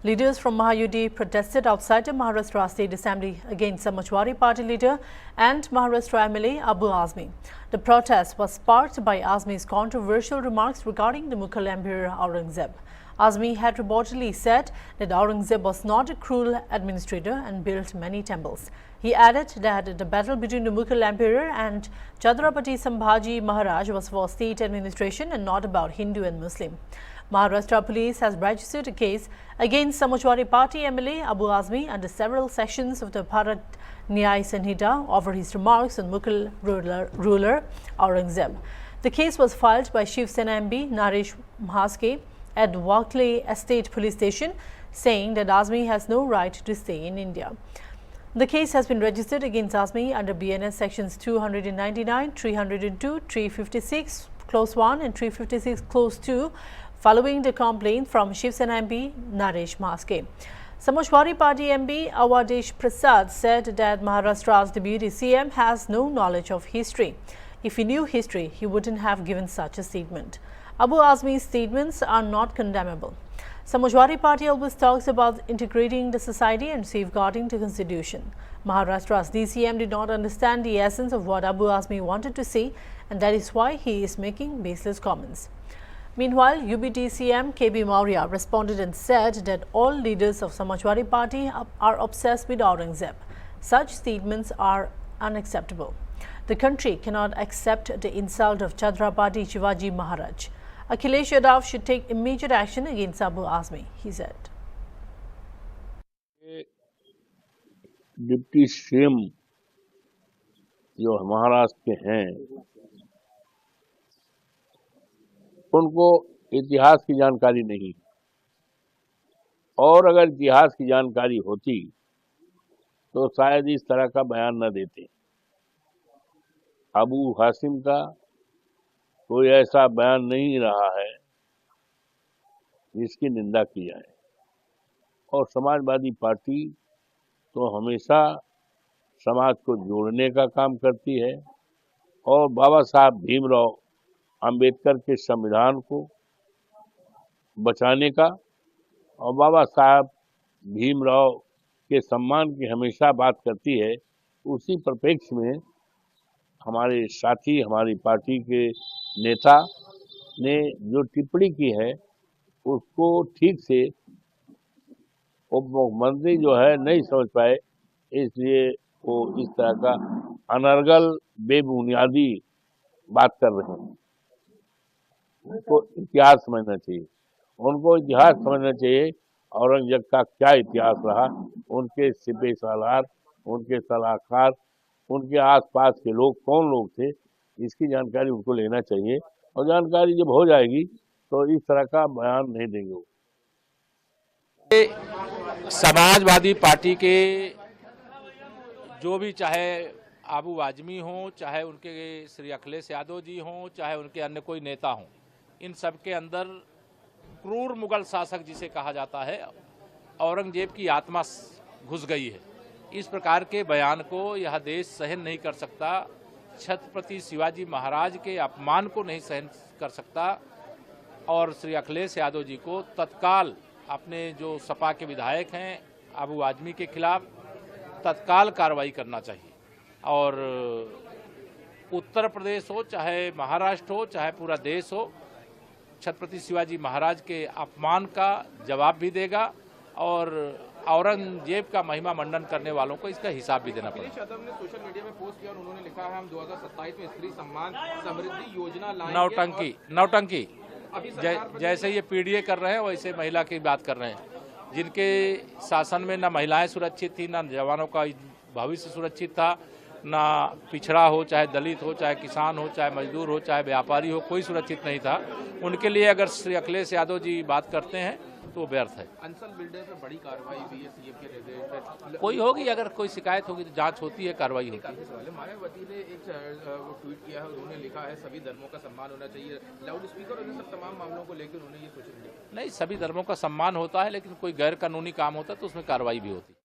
Leaders from Mahayuti protested outside the Maharashtra State Assembly against Samajwadi Party leader and Maharashtra MLA Abu Azmi. The protest was sparked by Azmi's controversial remarks regarding the Mughal Emperor Aurangzeb. Azmi had reportedly said that Aurangzeb was not a cruel administrator and built many temples. He added that the battle between the Mughal Emperor and Chhatrapati Sambhaji Maharaj was for state administration and not about Hindu and Muslim. Maharashtra police has registered a case against Samajwadi Party MLA Abu Azmi under several sections of the Bharat Nyay Sanhita over his remarks on Mughal ruler Aurangzeb. The case was filed by Shiv Sena MP Naresh Mhaske at Wakle Estate Police Station, saying that Azmi has no right to stay in India. The case has been registered against Azmi under BNS sections 299, 302, 356 clause 1 and 356 clause 2 following the complaint from Shiv Sena MP Naresh Mhaske. Samajwadi Party MP Awadesh Prasad said that Maharashtra's deputy CM has no knowledge of history. If he knew history, he wouldn't have given such a statement. Abu Azmi's statements are not condemnable. Samajwadi Party always talks about integrating the society and safeguarding the constitution. Maharashtra's DCM did not understand the essence of what Abu Azmi wanted to say, and that is why he is making baseless comments. Meanwhile, UBDCM KB Maurya responded and said that all leaders of Samajwadi Party are obsessed with Aurangzeb. Such statements are unacceptable. The country cannot accept the insult of Chhatrapati Shivaji Maharaj. Akhilesh Yadav should take immediate action against Abu Azmi, he said. Deputy CM जो महाराष्ट्र के हैं, उनको इतिहास की जानकारी नहीं, और अगर इतिहास की जानकारी होती तो शायद इस तरह का बयान न देते। अबू हासिम का कोई ऐसा बयान नहीं रहा है जिसकी निंदा की जाए, और समाजवादी पार्टी तो हमेशा समाज को जोड़ने का काम करती है और बाबा साहब भीमराव अंबेडकर के संविधान को बचाने का और बाबा साहब भीमराव के सम्मान की हमेशा बात करती है। उसी परिप्रेक्ष्य में हमारे साथी, हमारी पार्टी के नेता ने जो टिप्पणी की है उसको ठीक से उप मुख्यमंत्री जो है नहीं समझ पाए, इसलिए वो इस तरह का अनर्गल बेबुनियादी बात कर रहे हैं। उनको इतिहास समझना चाहिए, उनको इतिहास समझना चाहिए। औरंगजेब का क्या इतिहास रहा, उनके सिपह सालार, उनके सलाहकार, उनके आसपास के लोग कौन लोग थे, इसकी जानकारी उनको लेना चाहिए। और जानकारी जब हो जाएगी तो इस तरह का बयान नहीं देंगे वो। समाजवादी पार्टी के जो भी, चाहे आबू आजमी हो, चाहे उनके श्री अखिलेश यादव जी हों, चाहे उनके अन्य कोई नेता हों, इन सब के अंदर क्रूर मुगल शासक जिसे कहा जाता है, औरंगजेब की आत्मा घुस गई है। इस प्रकार के बयान को यह देश सहन नहीं कर सकता। छत्रपति शिवाजी महाराज के अपमान को नहीं सहन कर सकता और श्री अखिलेश यादव जी को तत्काल अपने जो सपा के विधायक हैं आबू आजमी के खिलाफ तत्काल कार्रवाई करना चाहिए। और उत्तर प्रदेश हो, चाहे महाराष्ट्र हो, चाहे पूरा देश हो, छत्रपति शिवाजी महाराज के अपमान का जवाब भी देगा और औरंगजेब का महिमा मंडन करने वालों को इसका हिसाब भी देना पड़ेगा। यादव ने सोशल मीडिया में पोस्ट किया और उन्होंने लिखा है हम 2027 में स्त्री सम्मान समृद्धि योजना लाएंगे। नौटंकी जैसे ये पीडीए कर रहे हैं वैसे महिला की बात कर रहे हैं, जिनके शासन में न महिलाएं सुरक्षित थी, न जवानों का भविष्य सुरक्षित था, ना पिछड़ा हो, चाहे दलित हो, चाहे किसान हो, चाहे मजदूर हो, चाहे व्यापारी हो, कोई सुरक्षित नहीं था। उनके लिए अगर श्री अखिलेश यादव जी बात करते हैं तो वो व्यर्थ है। अंसल बिल्डर पे बड़ी कार्रवाई हुई है सीएम के निर्देश पे। कोई होगी, अगर कोई शिकायत होगी तो जांच होती है, कार्रवाई होती है। मायावती ने एक ट्वीट किया है, उन्होंने लिखा है सभी धर्मों का सम्मान होना चाहिए, लाउड स्पीकर और इन सब तमाम मामलों को लेकर उन्होंने ये सोशल मीडिया। नहीं, सभी धर्मों का सम्मान होता है, लेकिन कोई गैर कानूनी काम होता है तो उसमें कार्रवाई भी होती है।